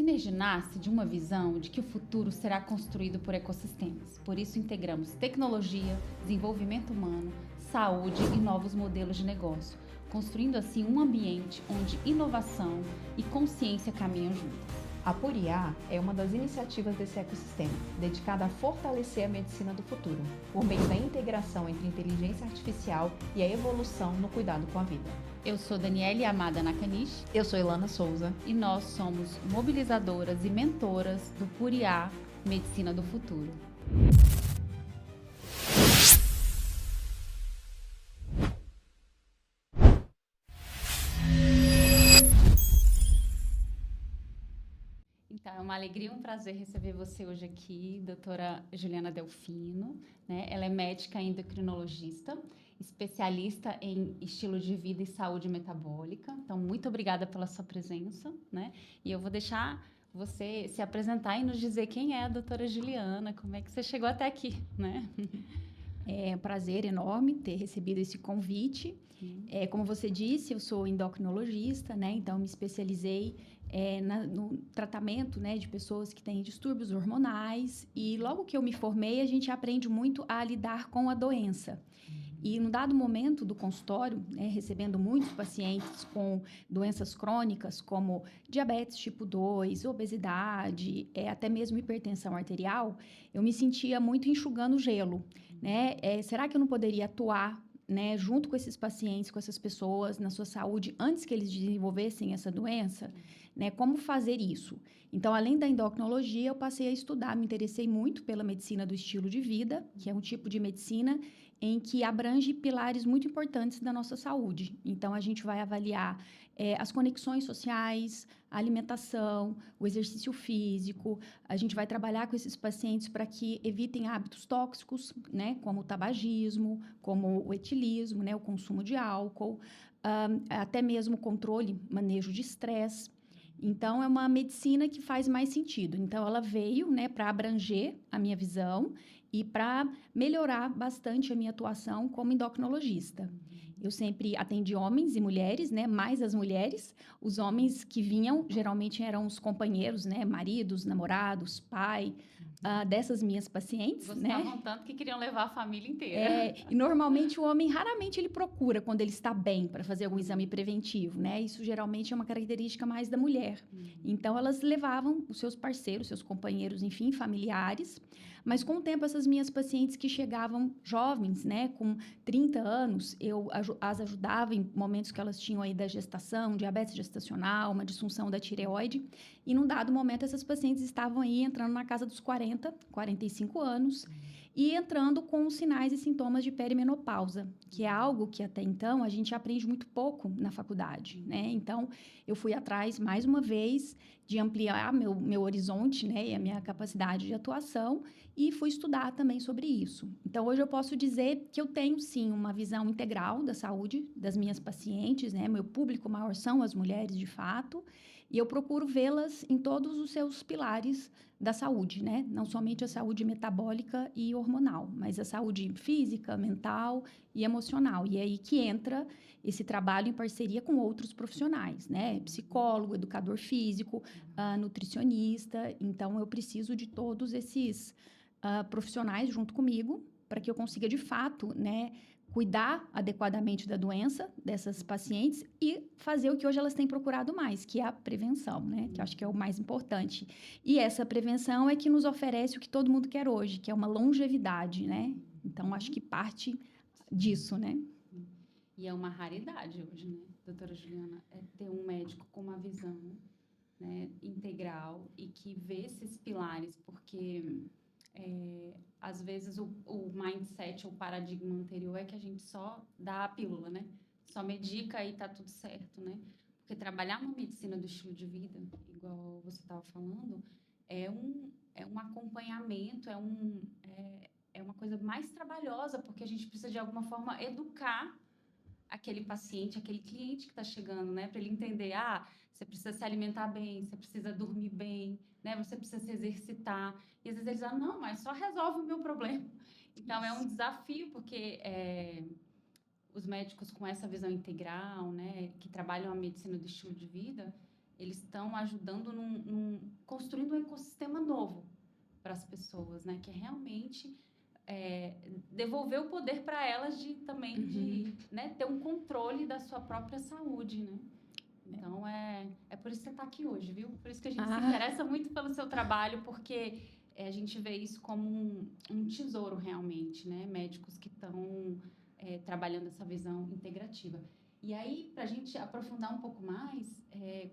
Synergy nasce de uma visão de que o futuro será construído por ecossistemas. Por isso, integramos tecnologia, desenvolvimento humano, saúde e novos modelos de negócio, construindo assim um ambiente onde inovação e consciência caminham juntas. A Puriá é uma das iniciativas desse ecossistema, dedicada a fortalecer a medicina do futuro, por meio da integração entre inteligência artificial e a evolução no cuidado com a vida. Eu sou Daniele Amada Nakanishi. Eu sou Ilana Souza. E nós somos mobilizadoras e mentoras do Puriá Medicina do Futuro. Então, é uma alegria e um prazer receber você hoje aqui, doutora Juliana Delfino, né? Ela é médica endocrinologista, especialista em estilo de vida e saúde metabólica. Então, muito obrigada pela sua presença, né? E eu vou deixar você se apresentar e nos dizer quem é a doutora Juliana, como é que você chegou até aqui, né? É um prazer enorme ter recebido esse convite. Como você disse, eu sou endocrinologista, né? Então, me especializei no tratamento, né, de pessoas que têm distúrbios hormonais. E logo que eu me formei, a gente aprende muito a lidar com a doença. E num dado momento do consultório, né, recebendo muitos pacientes com doenças crônicas, como diabetes tipo 2, obesidade, até mesmo hipertensão arterial, eu me sentia muito enxugando gelo, né? Será que eu não poderia atuar, né, junto com esses pacientes, com essas pessoas, na sua saúde, antes que eles desenvolvessem essa doença? Né, como fazer isso? Então, além da endocrinologia, eu passei a estudar, me interessei muito pela medicina do estilo de vida, que é um tipo de medicina em que abrange pilares muito importantes da nossa saúde. Então, a gente vai avaliar as conexões sociais, a alimentação, o exercício físico. A gente vai trabalhar com esses pacientes para que evitem hábitos tóxicos, né, como o tabagismo, como o etilismo, né, o consumo de álcool, até mesmo controle, manejo de estresse. Então, é uma medicina que faz mais sentido. Então, ela veio, né, para abranger a minha visão e para melhorar bastante a minha atuação como endocrinologista. Eu sempre atendi homens e mulheres, né, mais as mulheres. Os homens que vinham, geralmente eram os companheiros, né, maridos, namorados, pai, dessas minhas pacientes, Você né? estavam tanto que queriam levar a família inteira. E normalmente o homem, raramente ele procura quando ele está bem para fazer algum exame preventivo, né? Isso geralmente é uma característica mais da mulher. Então, elas levavam os seus parceiros, seus companheiros, enfim, familiares. Mas com o tempo, essas minhas pacientes que chegavam jovens, né, com 30 anos, eu as ajudava em momentos que elas tinham aí da gestação, diabetes gestacional, uma disfunção da tireoide. E num dado momento, essas pacientes estavam aí entrando na casa dos 40, 45 anos, e entrando com os sinais e sintomas de perimenopausa, que é algo que até então a gente aprende muito pouco na faculdade, né? Então, eu fui atrás, mais uma vez, de ampliar meu horizonte, né, e a minha capacidade de atuação, e fui estudar também sobre isso. Então, hoje eu posso dizer que eu tenho, sim, uma visão integral da saúde das minhas pacientes, né? Meu público maior são as mulheres, de fato, e eu procuro vê-las em todos os seus pilares da saúde, né? Não somente a saúde metabólica e hormonal, mas a saúde física, mental e emocional. E é aí que entra esse trabalho em parceria com outros profissionais, né? Psicólogo, educador físico, nutricionista. Então, eu preciso de todos esses profissionais junto comigo para que eu consiga, de fato, né, cuidar adequadamente da doença dessas pacientes e fazer o que hoje elas têm procurado mais, que é a prevenção, né? Que eu acho que é o mais importante. E essa prevenção é que nos oferece o que todo mundo quer hoje, que é uma longevidade, né? Então, acho que parte disso, né? E é uma raridade hoje, né, doutora Juliana, ter um médico com uma visão, né, integral e que vê esses pilares, porque às vezes o mindset, o paradigma anterior é que a gente só dá a pílula, né? Só medica e tá tudo certo, né? Porque trabalhar uma medicina do estilo de vida, igual você estava falando, é um acompanhamento, é uma coisa mais trabalhosa, porque a gente precisa, de alguma forma, educar aquele paciente, aquele cliente que está chegando, né? Para ele entender, você precisa se alimentar bem, você precisa dormir bem, né? Você precisa se exercitar. E às vezes eles dizem, não, mas só resolve o meu problema. Então, é um desafio, porque os médicos com essa visão integral, né? Que trabalham a medicina do estilo de vida, eles estão ajudando construindo um ecossistema novo para as pessoas, né? Que é realmente devolver o poder para elas de né, ter um controle da sua própria saúde, né? Então, é por isso que você está aqui hoje, viu? Por isso que a gente se interessa muito pelo seu trabalho, porque a gente vê isso como um tesouro, realmente, né? Médicos que estão trabalhando essa visão integrativa. E aí, para a gente aprofundar um pouco mais,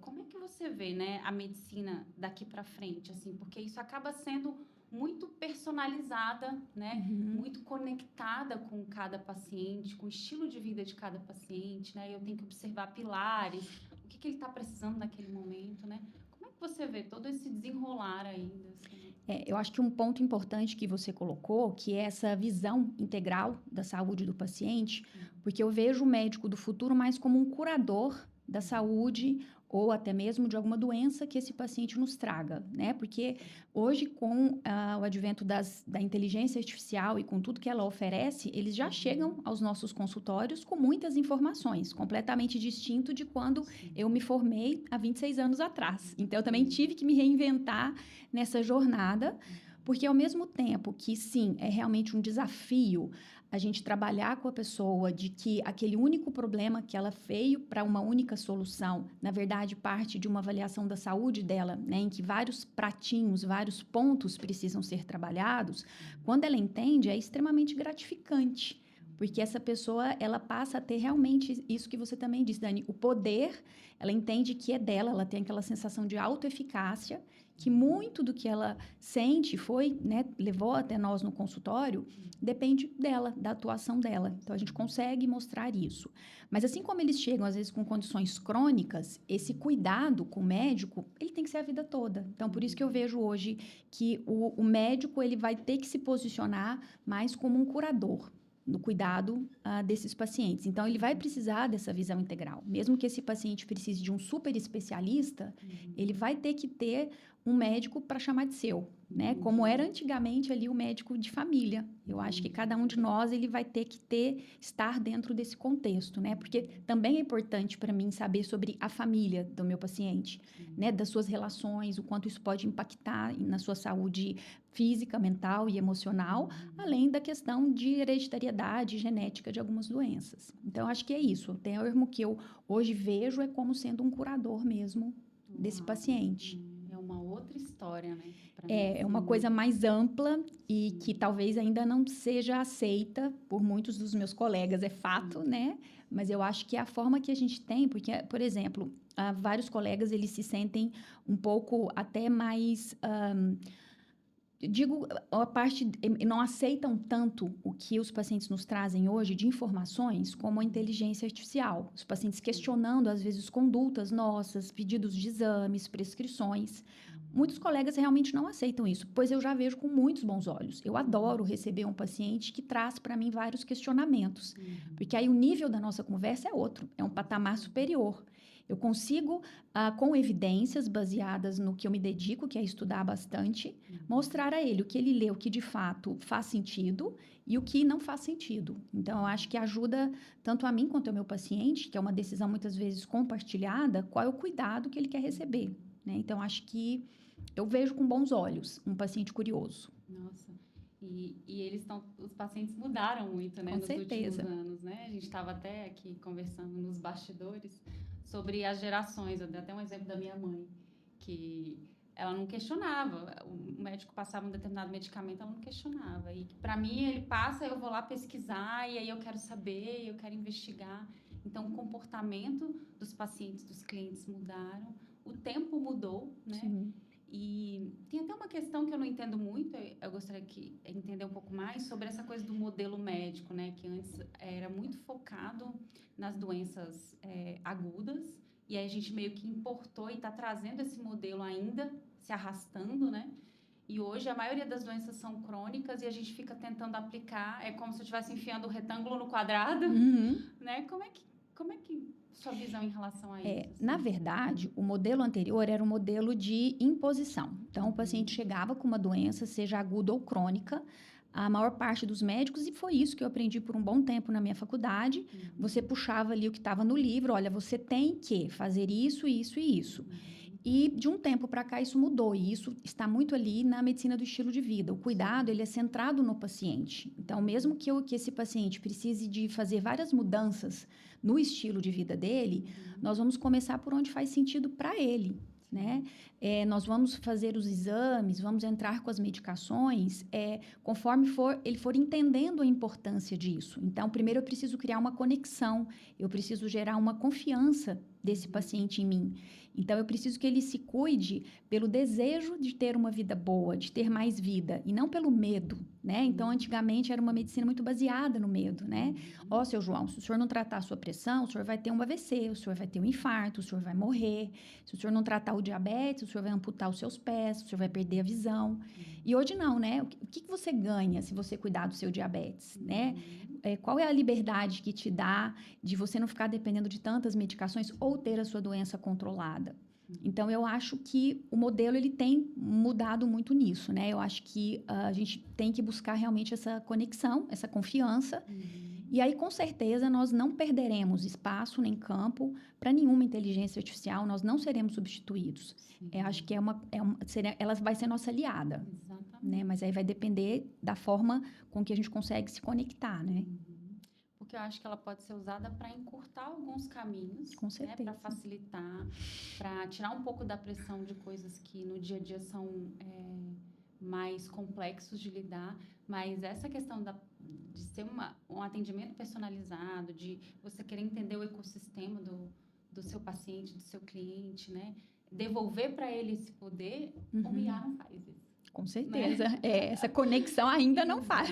como é que você vê, né, a medicina daqui para frente, assim? Porque isso acaba sendo muito personalizada, né? Muito conectada com cada paciente, com o estilo de vida de cada paciente, né? Eu tenho que observar pilares, o que ele está precisando naquele momento, né? Como é que você vê todo esse desenrolar ainda? Assim? Eu acho que um ponto importante que você colocou, que é essa visão integral da saúde do paciente, porque eu vejo o médico do futuro mais como um curador da saúde ou até mesmo de alguma doença que esse paciente nos traga, né? Porque hoje, com o advento da inteligência artificial e com tudo que ela oferece, eles já chegam aos nossos consultórios com muitas informações, completamente distinto de quando eu me formei há 26 anos atrás. Então, eu também tive que me reinventar nessa jornada, porque ao mesmo tempo que, sim, é realmente um desafio a gente trabalhar com a pessoa de que aquele único problema que ela veio para uma única solução, na verdade, parte de uma avaliação da saúde dela, né, em que vários pratinhos, vários pontos precisam ser trabalhados, quando ela entende, é extremamente gratificante, porque essa pessoa, ela passa a ter realmente isso que você também disse, Dani, o poder, ela entende que é dela, ela tem aquela sensação de autoeficácia, que muito do que ela sente foi, né, levou até nós no consultório, depende dela, da atuação dela. Então, a gente consegue mostrar isso. Mas assim como eles chegam, às vezes, com condições crônicas, esse cuidado com o médico, ele tem que ser a vida toda. Então, por isso que eu vejo hoje que o médico, ele vai ter que se posicionar mais como um curador no cuidado desses pacientes. Então, ele vai precisar dessa visão integral. Mesmo que esse paciente precise de um super especialista, ele vai ter que ter um médico para chamar de seu, né? Como era antigamente ali o médico de família. Eu acho que cada um de nós, ele vai ter que estar dentro desse contexto, né? Porque também é importante para mim saber sobre a família do meu paciente, né? Das suas relações, o quanto isso pode impactar na sua saúde física, mental e emocional, além da questão de hereditariedade genética de algumas doenças. Então, acho que é isso. O termo que eu hoje vejo é como sendo um curador mesmo desse paciente. É uma outra história, né? É uma coisa mais ampla e que talvez ainda não seja aceita por muitos dos meus colegas, é fato, né? Mas eu acho que é a forma que a gente tem, porque, por exemplo, vários colegas, eles se sentem um pouco até mais... digo, a parte, não aceitam tanto o que os pacientes nos trazem hoje de informações como a inteligência artificial. Os pacientes questionando, às vezes, condutas nossas, pedidos de exames, prescrições. Muitos colegas realmente não aceitam isso, pois eu já vejo com muitos bons olhos. Eu adoro receber um paciente que traz para mim vários questionamentos, porque aí o nível da nossa conversa é outro, é um patamar superior. Eu consigo, com evidências baseadas no que eu me dedico, que é estudar bastante, mostrar a ele o que ele lê, o que de fato faz sentido e o que não faz sentido. Então, eu acho que ajuda tanto a mim quanto ao meu paciente, que é uma decisão muitas vezes compartilhada, qual é o cuidado que ele quer receber, né? Então, acho que eu vejo com bons olhos um paciente curioso. Nossa, e os pacientes mudaram muito, né, Com nos certeza. últimos anos, né? A gente estava até aqui conversando nos bastidores sobre as gerações. Eu dei até um exemplo da minha mãe, que ela não questionava. O médico passava um determinado medicamento, ela não questionava. E para mim, ele passa, eu vou lá pesquisar, e aí eu quero saber, eu quero investigar. Então, o comportamento dos pacientes, dos clientes mudaram, o tempo mudou, né? Sim. E tem até uma questão que eu não entendo muito, eu gostaria de entender um pouco mais sobre essa coisa do modelo médico, né? Que antes era muito focado nas doenças agudas, e aí a gente meio que importou e está trazendo esse modelo ainda, se arrastando, né? E hoje a maioria das doenças são crônicas e a gente fica tentando aplicar, é como se eu estivesse enfiando o retângulo no quadrado, né? Como é que sua visão em relação a isso? Assim? Na verdade, o modelo anterior era um modelo de imposição. Então, o paciente chegava com uma doença, seja aguda ou crônica, a maior parte dos médicos, e foi isso que eu aprendi por um bom tempo na minha faculdade, você puxava ali o que estava no livro, olha, você tem que fazer isso, isso e isso. E de um tempo para cá isso mudou, e isso está muito ali na medicina do estilo de vida. O cuidado, ele é centrado no paciente. Então, mesmo que esse paciente precise de fazer várias mudanças no estilo de vida dele, nós vamos começar por onde faz sentido para ele, né? Nós vamos fazer os exames, vamos entrar com as medicações, conforme ele for entendendo a importância disso. Então, primeiro eu preciso criar uma conexão, eu preciso gerar uma confiança desse paciente em mim. Então, eu preciso que ele se cuide pelo desejo de ter uma vida boa, de ter mais vida, e não pelo medo, né? Então, antigamente era uma medicina muito baseada no medo, né? Ó, seu João, se o senhor não tratar a sua pressão, o senhor vai ter um AVC, o senhor vai ter um infarto, o senhor vai morrer. Se o senhor não tratar o diabetes, o senhor vai amputar os seus pés, o senhor vai perder a visão. E hoje não, né? O que você ganha se você cuidar do seu diabetes, né? Qual é a liberdade que te dá de você não ficar dependendo de tantas medicações ou ter a sua doença controlada? Então, eu acho que o modelo ele tem mudado muito nisso, né? Eu acho que a gente tem que buscar realmente essa conexão, essa confiança. E aí, com certeza, nós não perderemos espaço nem campo para nenhuma inteligência artificial, nós não seremos substituídos. Acho que ela vai ser nossa aliada. Exatamente. Né? Mas aí vai depender da forma com que a gente consegue se conectar, né? Porque eu acho que ela pode ser usada para encurtar alguns caminhos, Com certeza. Para facilitar, para tirar um pouco da pressão de coisas que no dia a dia são mais complexos de lidar. Mas essa questão de ser um atendimento personalizado, de você querer entender o ecossistema do seu paciente, do seu cliente, né? Devolver para ele esse poder, o IA não faz isso. Com certeza. Essa conexão ainda não faz.